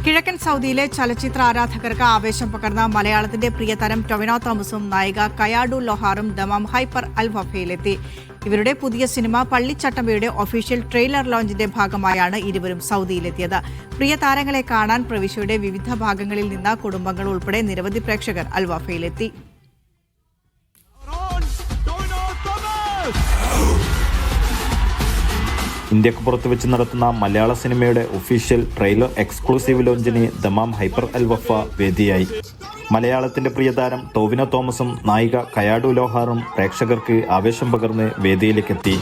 കിഴക്കൻ സൗദിയിലെ ചലച്ചിത്ര ആരാധകർക്ക് ആവേശം പകർന്ന മലയാളത്തിന്റെ പ്രിയതാരം ടൊവിനോ തോമസും നായിക കയാഡു ലൊഹാറും ദമാം ഹൈപ്പർ അൽ വഫയിലെത്തി. ഇവരുടെ പുതിയ സിനിമ പള്ളിച്ചട്ടമ്പയുടെ ഒഫീഷ്യൽ ട്രെയിലർ ലോഞ്ചിന്റെ ഭാഗമായാണ് ഇരുവരും സൗദിയിലെത്തിയത്. പ്രിയ താരങ്ങളെ കാണാൻ പ്രവിശ്യയുടെ വിവിധ ഭാഗങ്ങളിൽ നിന്ന് കുടുംബങ്ങൾ ഉൾപ്പെടെ നിരവധി പ്രേക്ഷകർ അൽ വഫയിലെത്തി. ഇന്ത്യക്ക് പുറത്ത് വെച്ച് നടത്തുന്ന മലയാള സിനിമയുടെ ഒഫീഷ്യൽ ട്രെയിലർ എക്സ്ക്ലൂസീവ് ലോഞ്ചിന് ദമാം ഹൈപ്പർ അൽ വഫ വേദിയായി. മലയാളത്തിന്റെ പ്രിയതാരം ടൊവിനോ തോമസും നായിക കയാഡു ലോഹാറും പ്രേക്ഷകർക്ക് ആവേശം പകർന്ന് വേദിയിലേക്കെത്തി.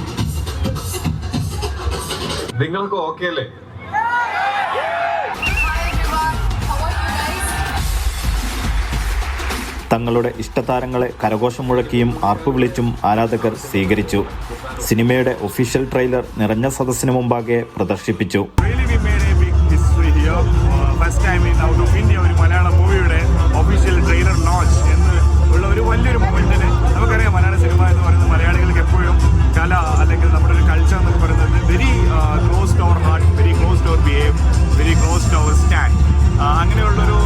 നിങ്ങൾക്ക് ഓക്കേ അല്ലേ? തങ്ങളുടെ ഇഷ്ടതാരങ്ങളെ കരഘോഷം മുഴക്കിയും ആർപ്പ് വിളിച്ചും ആരാധകർ സ്വീകരിച്ചു. സിനിമയുടെ ഒഫീഷ്യൽ ട്രെയിലർ നിറഞ്ഞ സദസ്സിന് മുമ്പാകെ പ്രദർശിപ്പിച്ചു. ഒരു മലയാള മൂവിയുടെ ഒഫീഷ്യൽ ട്രെയിലർ ലോഞ്ച് എന്ന് ഉള്ള ഒരു വലിയൊരു മൊമെന്റിന് നമുക്കറിയാം, മലയാള സിനിമ എന്ന് പറയുന്നത് മലയാളികൾക്ക് എപ്പോഴും കല അല്ലെങ്കിൽ നമ്മുടെ ഒരു കൾച്ചർ എന്നൊക്കെ പറയുന്നത് very close to our heart, very close to our behave, very close to our stand. അങ്ങനെയുള്ളൊരു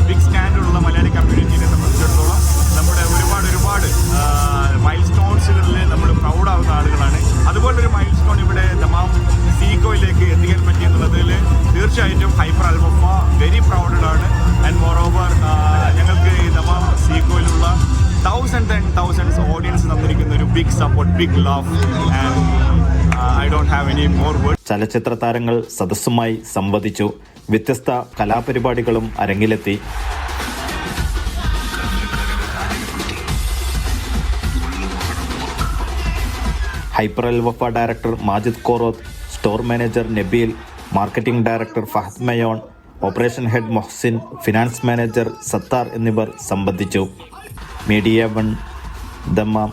ബിഗ് സ്റ്റാൻഡുള്ള മലയാളി കമ്മ്യൂണിറ്റിയെ സംബന്ധിച്ചിടത്തോളം നമ്മുടെ ഒരുപാട് മൈൽ സ്റ്റോൺസുകളിൽ നമ്മൾ പ്രൗഡാവുന്ന ആളുകളാണ്. അതുപോലൊരു മൈൽ സ്റ്റോൺ ഇവിടെ ദമാം സീക്കോയിലേക്ക് എത്തിക്കാൻ പറ്റിയെന്നുള്ളതിൽ തീർച്ചയായിട്ടും Hyper Al Wafa very prouded ആണ്. ആൻഡ് മോർ ഓവർ ഞങ്ങൾക്ക് ഈ ദമാം സീക്കോയിലുള്ള thousands ഓഡിയൻസ് തന്നിരിക്കുന്ന ഒരു big support, big love, and I don't have any more word. ചലച്ചിത്ര താരങ്ങൾ സദസ്സുമായി സംവദിച്ചു. വ്യത്യസ്ത കലാപരിപാടികളും അരങ്ങിലെത്തി. Hyper Al Wafa director Majid Koroth, store manager Nabeel, marketing director Fahad Mayon, operation head Mohsin, finance manager Sathar എന്നിവർ സംബന്ധിച്ചു. Media 1 Dammam.